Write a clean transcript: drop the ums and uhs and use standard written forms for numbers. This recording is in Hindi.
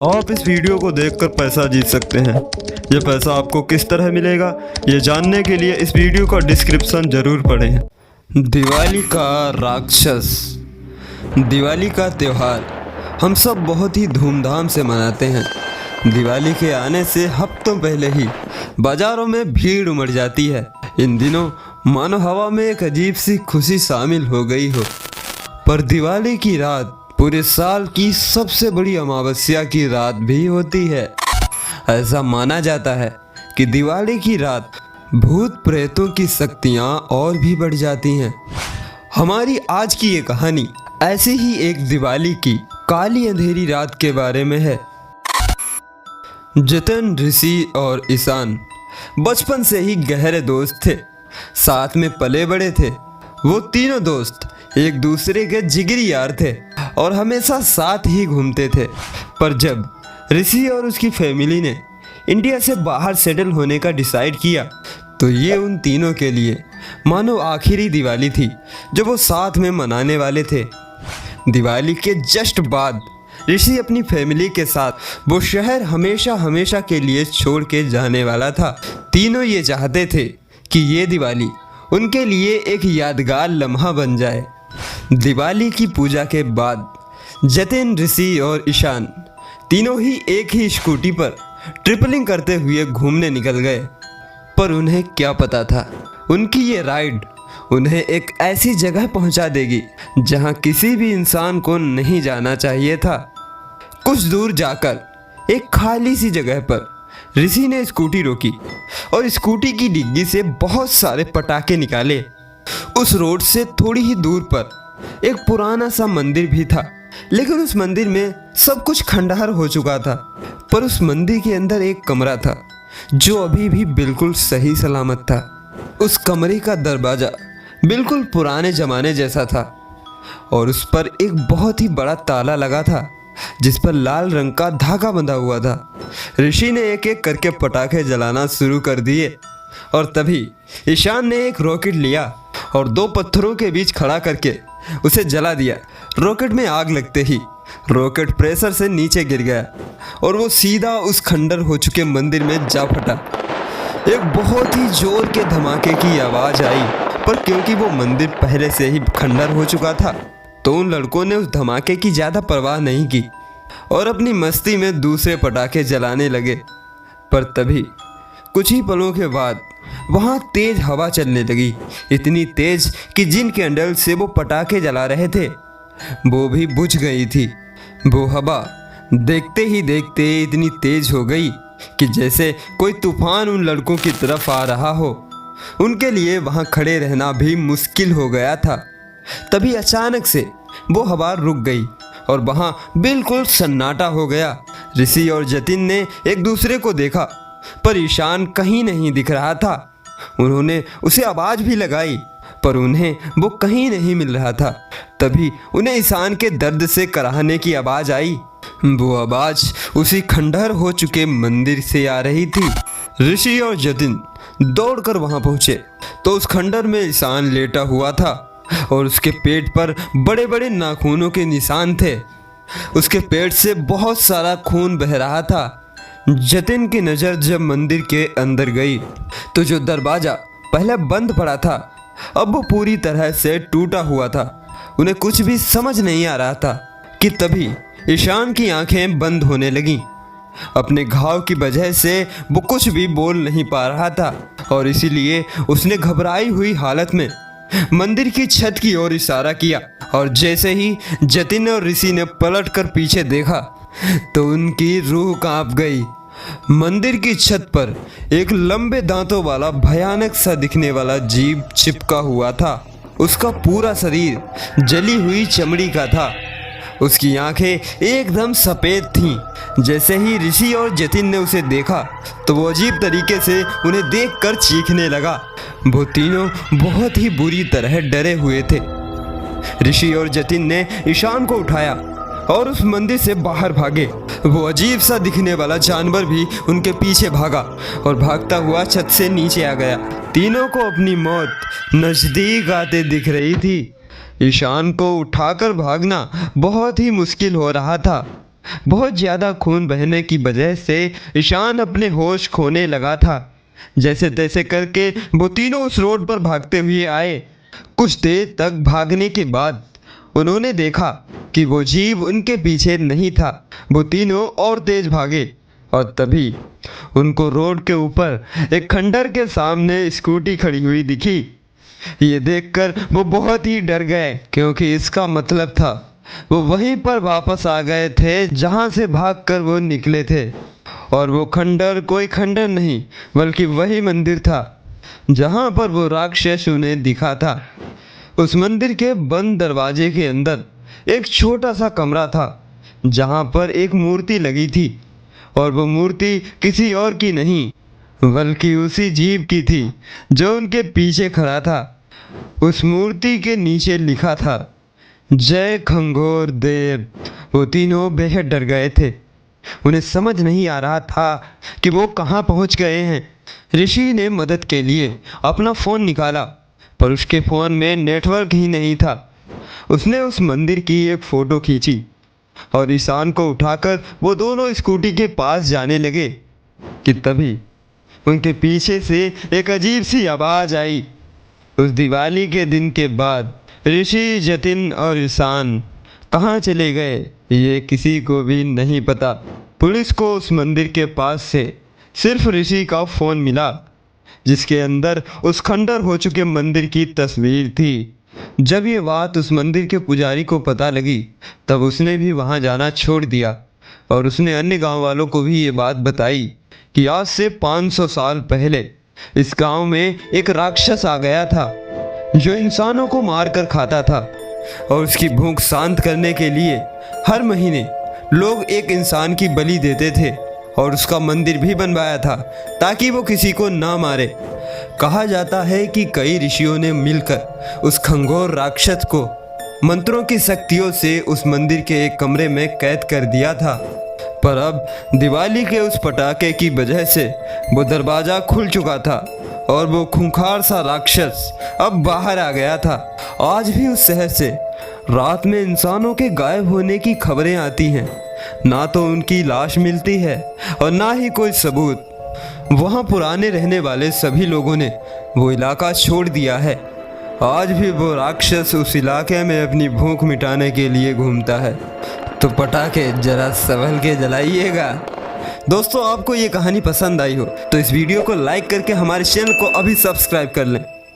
आप इस वीडियो को देखकर पैसा जीत सकते हैं। ये पैसा आपको किस तरह मिलेगा, ये जानने के लिए इस वीडियो का डिस्क्रिप्शन ज़रूर पढ़ें। दिवाली का राक्षस। दिवाली का त्यौहार हम सब बहुत ही धूमधाम से मनाते हैं। दिवाली के आने से हफ्तों पहले ही बाज़ारों में भीड़ उमड़ जाती है। इन दिनों मानो हवा में एक अजीब सी खुशी शामिल हो गई हो। पर दिवाली की रात पूरे साल की सबसे बड़ी अमावस्या की रात भी होती है। ऐसा माना जाता है कि दिवाली की रात भूत प्रेतों की शक्तियाँ और भी बढ़ जाती हैं। हमारी आज की ये कहानी ऐसी ही एक दिवाली की काली अंधेरी रात के बारे में है। जतिन, ऋषि और ईशान बचपन से ही गहरे दोस्त थे। साथ में पले बड़े थे। वो तीनों दोस्त एक दूसरे के जिगरी यार थे और हमेशा साथ ही घूमते थे। पर जब ऋषि और उसकी फैमिली ने इंडिया से बाहर सेटल होने का डिसाइड किया तो ये उन तीनों के लिए मानो आखिरी दिवाली थी जो वो साथ में मनाने वाले थे। दिवाली के जस्ट बाद ऋषि अपनी फैमिली के साथ वो शहर हमेशा हमेशा के लिए छोड़ के जाने वाला था। तीनों ये चाहते थे कि ये दिवाली उनके लिए एक यादगार लम्हा बन जाए। दिवाली की पूजा के बाद जतिन, ऋषि और ईशान तीनों ही एक ही स्कूटी पर ट्रिपलिंग करते हुए घूमने निकल गए। पर उन्हें क्या पता था, उनकी ये राइड उन्हें एक ऐसी जगह पहुंचा देगी जहां किसी भी इंसान को नहीं जाना चाहिए था। कुछ दूर जाकर एक खाली सी जगह पर ऋषि ने स्कूटी रोकी और स्कूटी की डिग्गी से बहुत सारे पटाखे निकाले। उस रोड से थोड़ी ही दूर पर एक पुराना सा मंदिर भी था, लेकिन उस मंदिर में सब कुछ खंडहर हो चुका था। पर उस मंदिर के अंदर एक कमरा था जो अभी भी बिल्कुल सही सलामत था। उस कमरे का दरवाज़ा बिल्कुल पुराने ज़माने जैसा था और उस पर एक बहुत ही बड़ा ताला लगा था जिस पर लाल रंग का धागा बंधा हुआ था। ऋषि ने एक एक करके पटाखे जलाना शुरू कर दिए और तभी ईशान ने एक रॉकेट लिया और दो पत्थरों के बीच खड़ा करके उसे जला दिया। रॉकेट में आग लगते ही रॉकेट प्रेशर से नीचे गिर गया और वो सीधा उस खंडर हो चुके मंदिर में जा फटा। एक बहुत ही जोर के धमाके की आवाज़ आई, पर क्योंकि वो मंदिर पहले से ही खंडर हो चुका था तो उन लड़कों ने उस धमाके की ज़्यादा परवाह नहीं की और अपनी मस्ती में दूसरे पटाखे जलाने लगे। पर तभी कुछ ही पलों के बाद वहाँ तेज हवा चलने लगी, इतनी तेज कि जिन कैंडल से वो पटाखे जला रहे थे वो भी बुझ गई थी। वो हवा देखते ही देखते इतनी तेज हो गई कि जैसे कोई तूफान उन लड़कों की तरफ आ रहा हो। उनके लिए वहाँ खड़े रहना भी मुश्किल हो गया था। तभी अचानक से वो हवा रुक गई और वहाँ बिल्कुल सन्नाटा हो गया। ऋषि और जतिन ने एक दूसरे को देखा पर ईशान कहीं नहीं दिख रहा था। उन्होंने उसे आवाज़ भी लगाई पर उन्हें वो कहीं नहीं मिल रहा था। तभी उन्हें ईशान के दर्द से कराहने की आवाज़ आई। वो आवाज़ उसी खंडहर हो चुके मंदिर से आ रही थी। ऋषि और जतिन दौड़कर वहाँ पहुँचे तो उस खंडहर में ईशान लेटा हुआ था और उसके पेट पर बड़े बड़े नाखूनों के निशान थे। उसके पेट से बहुत सारा खून बह रहा था। जतिन की नज़र जब मंदिर के अंदर गई तो जो दरवाज़ा पहले बंद पड़ा था अब वो पूरी तरह से टूटा हुआ था। उन्हें कुछ भी समझ नहीं आ रहा था कि तभी ईशान की आंखें बंद होने लगीं। अपने घाव की वजह से वो कुछ भी बोल नहीं पा रहा था और इसीलिए उसने घबराई हुई हालत में मंदिर की छत की ओर इशारा किया और जैसे ही जतिन और ऋषि ने पलट कर पीछे देखा तो उनकी रूह कांप गई। मंदिर की छत पर एक लंबे दांतों वाला भयानक सा दिखने वाला जीव चिपका हुआ था। उसका पूरा शरीर जली हुई चमड़ी का था। उसकी आंखें एकदम सफ़ेद थीं। जैसे ही ऋषि और जतिन ने उसे देखा तो वो अजीब तरीके से उन्हें देखकर चीखने लगा। वो तीनों बहुत ही बुरी तरह डरे हुए थे। ऋषि और जतिन ने ईशान को उठाया और उस मंदिर से बाहर भागे। वो अजीब सा दिखने वाला जानवर भी उनके पीछे भागा और भागता हुआ छत से नीचे आ गया। तीनों को अपनी मौत नज़दीक आते दिख रही थी। ईशान को उठाकर भागना बहुत ही मुश्किल हो रहा था बहुत ज़्यादा खून बहने की वजह से ईशान अपने होश खोने लगा था। जैसे तैसे करके वो तीनों उस रोड पर भागते हुए आए। कुछ देर तक भागने के बाद उन्होंने देखा कि वो जीव उनके पीछे नहीं था। वो तीनों और तेज भागे और तभी उनको रोड के ऊपर एक खंडर के सामने स्कूटी खड़ी हुई दिखी। ये देखकर वो बहुत ही डर गए, क्योंकि इसका मतलब था वो वहीं पर वापस आ गए थे जहां से भागकर वो निकले थे। और वो खंडर कोई खंडर नहीं बल्कि वही मंदिर था जहां पर वो राक्षस उन्हें दिखा था। उस मंदिर के बंद दरवाजे के अंदर एक छोटा सा कमरा था जहां पर एक मूर्ति लगी थी, और वो मूर्ति किसी और की नहीं बल्कि उसी जीव की थी जो उनके पीछे खड़ा था। उस मूर्ति के नीचे लिखा था, जय खंगोर देव। वो तीनों बेहद डर गए थे। उन्हें समझ नहीं आ रहा था कि वो कहाँ पहुँच गए हैं। ऋषि ने मदद के लिए अपना फ़ोन निकाला, पर उसके फ़ोन में नेटवर्क ही नहीं था। उसने उस मंदिर की एक फ़ोटो खींची और ईशान को उठाकर वो दोनों स्कूटी के पास जाने लगे कि तभी उनके पीछे से एक अजीब सी आवाज़ आई। उस दिवाली के दिन के बाद ऋषि, जतिन और ईशान कहाँ चले गए ये किसी को भी नहीं पता। पुलिस को उस मंदिर के पास से सिर्फ ऋषि का फ़ोन मिला, जिसके अंदर उस खंडर हो चुके मंदिर की तस्वीर थी। जब ये बात उस मंदिर के पुजारी को पता लगी, तब उसने भी वहाँ जाना छोड़ दिया और उसने अन्य गांव वालों को भी ये बात बताई कि आज से 500 साल पहले इस गांव में एक राक्षस आ गया था जो इंसानों को मार कर खाता था, और उसकी भूख शांत करने के लिए हर महीने लोग एक इंसान की बलि देते थे और उसका मंदिर भी बनवाया था ताकि वो किसी को ना मारे। कहा जाता है कि कई ऋषियों ने मिलकर उस खंगोर राक्षस को मंत्रों की शक्तियों से उस मंदिर के एक कमरे में कैद कर दिया था, पर अब दिवाली के उस पटाखे की वजह से वो दरवाज़ा खुल चुका था और वो खूंखार सा राक्षस अब बाहर आ गया था। आज भी उस शहर से रात में इंसानों के गायब होने की खबरें आती हैं। ना तो उनकी लाश मिलती है और ना ही कोई सबूत। वहाँ पुराने रहने वाले सभी लोगों ने वो इलाका छोड़ दिया है। आज भी वो राक्षस उस इलाके में अपनी भूख मिटाने के लिए घूमता है। तो पटाखे जरा संभल के जलाइएगा। दोस्तों, आपको ये कहानी पसंद आई हो तो इस वीडियो को लाइक करके हमारे चैनल को अभी सब्सक्राइब कर लें।